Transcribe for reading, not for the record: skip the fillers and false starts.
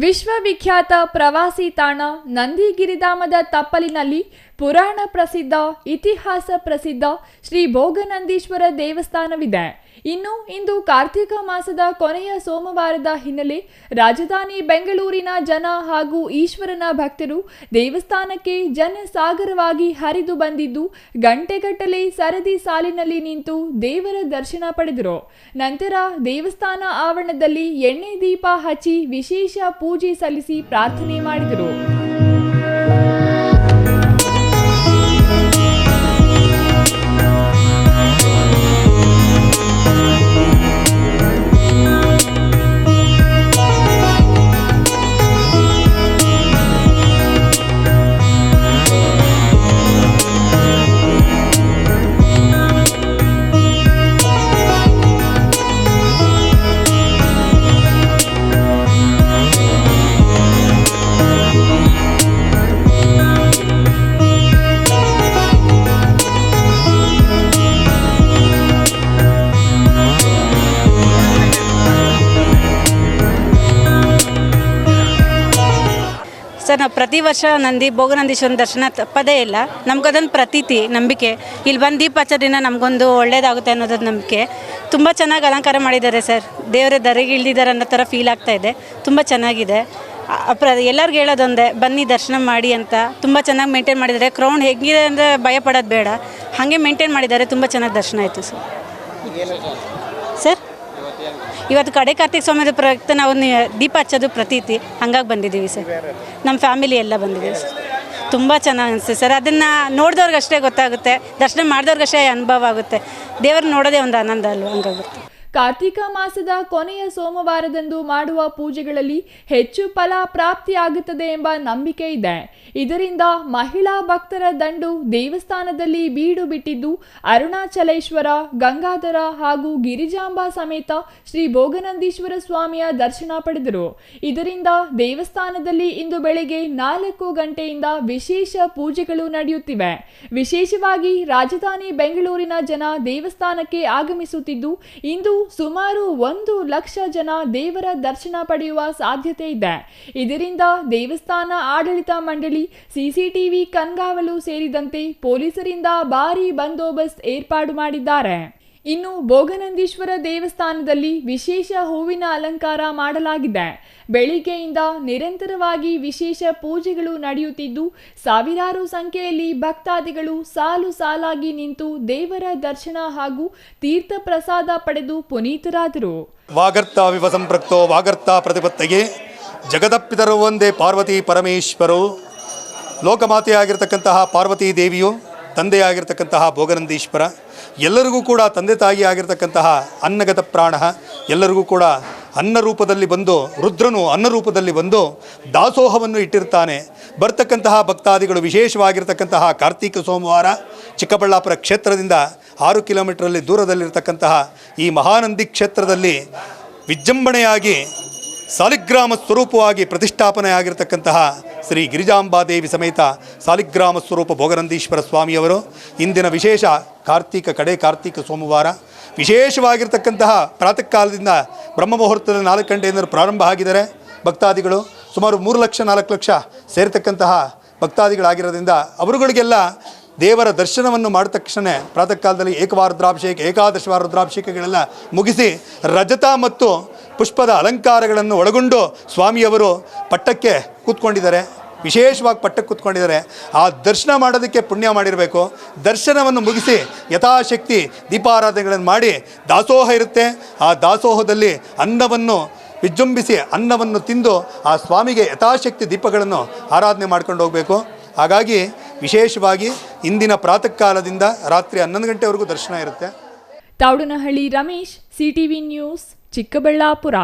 ವಿಶ್ವವಿಖ್ಯಾತ ಪ್ರವಾಸಿ ತಾಣ ನಂದಿಗಿರಿಧಾಮದ ತಪ್ಪಲಿನಲ್ಲಿ ಪುರಾಣ ಪ್ರಸಿದ್ಧ ಇತಿಹಾಸ ಪ್ರಸಿದ್ಧ ಶ್ರೀ ಭೋಗನಂದೀಶ್ವರ ದೇವಸ್ಥಾನವಿದೆ. ಇಂದು ಕಾರ್ತಿಕ ಮಾಸದ ಕೊನೆಯ ಸೋಮವಾರದ ಹಿನ್ನೆಲೆ ರಾಜಧಾನಿ ಬೆಂಗಳೂರಿನ ಜನ ಹಾಗೂ ಈಶ್ವರನ ಭಕ್ತರು ದೇವಸ್ಥಾನಕ್ಕೆ ಜನಸಾಗರವಾಗಿ ಹರಿದು ಬಂದಿದ್ದು ಗಂಟೆಗಟ್ಟಲೆ ಸರದಿ ಸಾಲಿನಲ್ಲಿ ನಿಂತು ದೇವರ ದರ್ಶನ ಪಡೆದರು. ನಂತರ ದೇವಸ್ಥಾನ ಆವರಣದಲ್ಲಿ ಎಣ್ಣೆ ದೀಪ ಹಚ್ಚಿ ವಿಶೇಷ ಪೂಜೆ ಸಲ್ಲಿಸಿ ಪ್ರಾರ್ಥನೆ ಮಾಡಿದರು. ಸರ್, ನಾವು ಪ್ರತಿ ವರ್ಷ ಭೋಗನಂದೀಶ್ವರನ ದರ್ಶನ ತಪ್ಪದೇ ಇಲ್ಲ. ನಮಗದೊಂದು ಪ್ರತೀತಿ, ನಂಬಿಕೆ. ಇಲ್ಲಿ ಬಂದು ದೀಪ ಹಚ್ಚೋದ್ರಿಂದ ನಮಗೊಂದು ಒಳ್ಳೇದಾಗುತ್ತೆ ಅನ್ನೋದು ನಂಬಿಕೆ. ತುಂಬ ಚೆನ್ನಾಗಿ ಅಲಂಕಾರ ಮಾಡಿದ್ದಾರೆ ಸರ್. ದೇವರ ದರಿಗೆ ಇಳಿದಿದ್ದಾರೆ ಅನ್ನೋ ಥರ ಫೀಲ್ ಆಗ್ತಾ ಇದೆ. ತುಂಬ ಚೆನ್ನಾಗಿದೆ. ಎಲ್ಲರಿಗೂ ಹೇಳೋದೊಂದೇ, ಬನ್ನಿ ದರ್ಶನ ಮಾಡಿ ಅಂತ. ತುಂಬ ಚೆನ್ನಾಗಿ ಮೇಂಟೈನ್ ಮಾಡಿದ್ದಾರೆ. ಕ್ರೌಡ್ ಹೇಗಿದೆ ಅಂದರೆ ಭಯ ಪಡೋದು ಬೇಡ, ಹಾಗೆ ಮೇಂಟೈನ್ ಮಾಡಿದ್ದಾರೆ. ತುಂಬ ಚೆನ್ನಾಗಿ ದರ್ಶನ ಆಯಿತು ಸರ್. ಇವತ್ತು ಕಡೆ ಕಾರ್ತಿಕ ಸ್ವಾಮಿಯ ಪ್ರಯುಕ್ತ ನಾವು ದೀಪ ಹಚ್ಚೋದು ಪ್ರತೀತಿ, ಹಂಗಾಗಿ ಬಂದಿದ್ದೀವಿ ಸರ್. ನಮ್ಮ ಫ್ಯಾಮಿಲಿ ಎಲ್ಲ ಬಂದಿದ್ದೀವಿ ಸರ್. ತುಂಬ ಚೆನ್ನಾಗಿ ಅನಿಸುತ್ತೆ ಸರ್. ಅದನ್ನು ನೋಡಿದವ್ರಿಗಷ್ಟೇ ಗೊತ್ತಾಗುತ್ತೆ, ದರ್ಶನ ಮಾಡಿದವ್ರಿಗಷ್ಟೇ ಅನುಭವ ಆಗುತ್ತೆ. ದೇವ್ರನ್ನ ನೋಡೋದೇ ಒಂದು ಆನಂದ ಅಲ್ವ, ಹಂಗಾಗುತ್ತೆ. ಕಾರ್ತಿಕ ಮಾಸದ ಕೊನೆಯ ಸೋಮವಾರದಂದು ಮಾಡುವ ಪೂಜೆಗಳಲ್ಲಿ ಹೆಚ್ಚು ಫಲ ಪ್ರಾಪ್ತಿಯಾಗುತ್ತದೆ ಎಂಬ ನಂಬಿಕೆ ಇದೆ. ಇದರಿಂದ ಮಹಿಳಾ ಭಕ್ತರ ದಂಡು ದೇವಸ್ಥಾನದಲ್ಲಿ ಬೀಡು ಬಿಟ್ಟಿದ್ದು ಅರುಣಾಚಲೇಶ್ವರ, ಗಂಗಾಧರ ಹಾಗೂ ಗಿರಿಜಾಂಬಾ ಸಮೇತ ಶ್ರೀ ಭೋಗನಂದೀಶ್ವರ ಸ್ವಾಮಿಯ ದರ್ಶನ ಪಡೆದರು. ಇದರಿಂದ ದೇವಸ್ಥಾನದಲ್ಲಿ ಇಂದು ಬೆಳಗ್ಗೆ 4 ಗಂಟೆಯಿಂದ ವಿಶೇಷ ಪೂಜೆಗಳು ನಡೆಯುತ್ತಿವೆ. ವಿಶೇಷವಾಗಿ ರಾಜಧಾನಿ ಬೆಂಗಳೂರಿನ ಜನ ದೇವಸ್ಥಾನಕ್ಕೆ ಆಗಮಿಸುತ್ತಿದ್ದು ಇಂದು ಸುಮಾರು 1 ಲಕ್ಷ ಜನ ದೇವರ ದರ್ಶನ ಪಡೆಯುವ ಸಾಧ್ಯತೆ ಇದೆ. ಇದರಿಂದ ದೇವಸ್ಥಾನ ಆಡಳಿತ ಮಂಡಳಿ, ಸಿಸಿಟಿವಿ ಕಣ್ಗಾವಲು ಸೇರಿದಂತೆ ಪೊಲೀಸರಿಂದ ಭಾರೀ ಬಂದೋಬಸ್ತ್ ಏರ್ಪಾಡು ಮಾಡಿದ್ದಾರೆ. ಇನ್ನು ಭೋಗನಂದೀಶ್ವರ ದೇವಸ್ಥಾನದಲ್ಲಿ ವಿಶೇಷ ಹೂವಿನ ಅಲಂಕಾರ ಮಾಡಲಾಗಿದೆ. ಬೆಳಿಗ್ಗೆಯಿಂದ ನಿರಂತರವಾಗಿ ವಿಶೇಷ ಪೂಜೆಗಳು ನಡೆಯುತ್ತಿದ್ದು ಸಾವಿರಾರು ಸಂಖ್ಯೆಯಲ್ಲಿ ಭಕ್ತಾದಿಗಳು ಸಾಲು ಸಾಲಾಗಿ ನಿಂತು ದೇವರ ದರ್ಶನ ಹಾಗೂ ತೀರ್ಥ ಪ್ರಸಾದ ಪಡೆದು ಪುನೀತರಾದರು. ವಾಗರ್ತ ವಿವ ಸಂಪೃಕ್ತೋ ವಾಗರ್ತ ಪ್ರತಿಪತ್ತಿಗೆ ಜಗದಪ್ಪಿತರು ಒಂದೇ ಪಾರ್ವತಿ ಪರಮೇಶ್ವರು. ಲೋಕಮಾತೆಯಾಗಿರ್ತಕ್ಕಂತಹ ಪಾರ್ವತೀ ದೇವಿಯು, ತಂದೆಯಾಗಿರ್ತಕ್ಕಂತಹ ಭೋಗನಂದೀಶ್ವರ, ಎಲ್ಲರಿಗೂ ಕೂಡ ತಂದೆ ತಾಯಿ ಆಗಿರ್ತಕ್ಕಂತಹ ಅನ್ನಗತ ಪ್ರಾಣ, ಎಲ್ಲರಿಗೂ ಕೂಡ ಅನ್ನ ರೂಪದಲ್ಲಿ ಬಂದು, ರುದ್ರನು ಅನ್ನ ರೂಪದಲ್ಲಿ ಬಂದು ದಾಸೋಹವನ್ನು ಇಟ್ಟಿರ್ತಾನೆ. ಬರ್ತಕ್ಕಂತಹ ಭಕ್ತಾದಿಗಳು ವಿಶೇಷವಾಗಿರ್ತಕ್ಕಂತಹ ಕಾರ್ತಿಕ ಸೋಮವಾರ ಚಿಕ್ಕಬಳ್ಳಾಪುರ ಕ್ಷೇತ್ರದಿಂದ 6 ಕಿಲೋಮೀಟರಲ್ಲಿ ದೂರದಲ್ಲಿರ್ತಕ್ಕಂತಹ ಈ ಮಹಾನಂದಿ ಕ್ಷೇತ್ರದಲ್ಲಿ ವಿಜೃಂಭಣೆಯಾಗಿ ಸಾಲಿಗ್ರಾಮ ಸ್ವರೂಪವಾಗಿ ಪ್ರತಿಷ್ಠಾಪನೆ ಆಗಿರತಕ್ಕಂತಹ ಶ್ರೀ ಗಿರಿಜಾಂಬಾದೇವಿ ಸಮೇತ ಸಾಲಿಗ್ರಾಮ ಸ್ವರೂಪ ಭೋಗನಂದೀಶ್ವರ ಸ್ವಾಮಿಯವರು ಇಂದಿನ ವಿಶೇಷ ಕಾರ್ತಿಕ ಸೋಮವಾರ ವಿಶೇಷವಾಗಿರ್ತಕ್ಕಂತಹ ಪ್ರಾತಃ ಕಾಲದಿಂದ ಬ್ರಹ್ಮ ಮುಹೂರ್ತದ 4 ಗಂಟೆಯಿಂದ ಪ್ರಾರಂಭ ಆಗಿದ್ದಾರೆ. ಭಕ್ತಾದಿಗಳು ಸುಮಾರು 3 ಲಕ್ಷ 4 ಲಕ್ಷ ಸೇರತಕ್ಕಂತಹ ಭಕ್ತಾದಿಗಳಾಗಿರೋದ್ರಿಂದ ಅವರುಗಳಿಗೆಲ್ಲ ದೇವರ ದರ್ಶನವನ್ನು ಮಾಡಿದ ತಕ್ಷಣ ಪ್ರಾತಃ ಕಾಲದಲ್ಲಿ ಏಕಾದಶ ರುದ್ರಾಭಿಷೇಕಗಳೆಲ್ಲ ಮುಗಿಸಿ ರಜತ ಮತ್ತು ಪುಷ್ಪದ ಅಲಂಕಾರಗಳನ್ನು ಒಳಗೊಂಡು ಸ್ವಾಮಿಯವರು ಪಟ್ಟಕ್ಕೆ ಕೂತ್ಕೊಂಡಿದ್ದಾರೆ. ವಿಶೇಷವಾಗಿ ಪಟ್ಟಕ್ಕೆ ಕೂತ್ಕೊಂಡಿದ್ದಾರೆ. ಆ ದರ್ಶನ ಮಾಡೋದಕ್ಕೆ ಪುಣ್ಯ ಮಾಡಿರಬೇಕು. ದರ್ಶನವನ್ನು ಮುಗಿಸಿ ಯಥಾಶಕ್ತಿ ದೀಪಾರಾಧನೆಗಳನ್ನು ಮಾಡಿ ದಾಸೋಹ ಇರುತ್ತೆ. ಆ ದಾಸೋಹದಲ್ಲಿ ಅನ್ನವನ್ನು ವಿಜೃಂಭಿಸಿ ಅನ್ನವನ್ನು ತಿಂದು ಆ ಸ್ವಾಮಿಗೆ ಯಥಾಶಕ್ತಿ ದೀಪಗಳನ್ನು ಆರಾಧನೆ ಮಾಡ್ಕೊಂಡು ಹೋಗಬೇಕು. ಹಾಗಾಗಿ ವಿಶೇಷವಾಗಿ ಇಂದಿನ ಪ್ರಾತಃ ಕಾಲದಿಂದ ರಾತ್ರಿ 11 ಗಂಟೆವರೆಗೂ ದರ್ಶನ ಇರುತ್ತೆ. ತಾವಡನಹಳ್ಳಿ ರಮೇಶ್, ಸಿಟಿವಿ ನ್ಯೂಸ್, ಚಿಕ್ಕಬಳ್ಳಾಪುರ.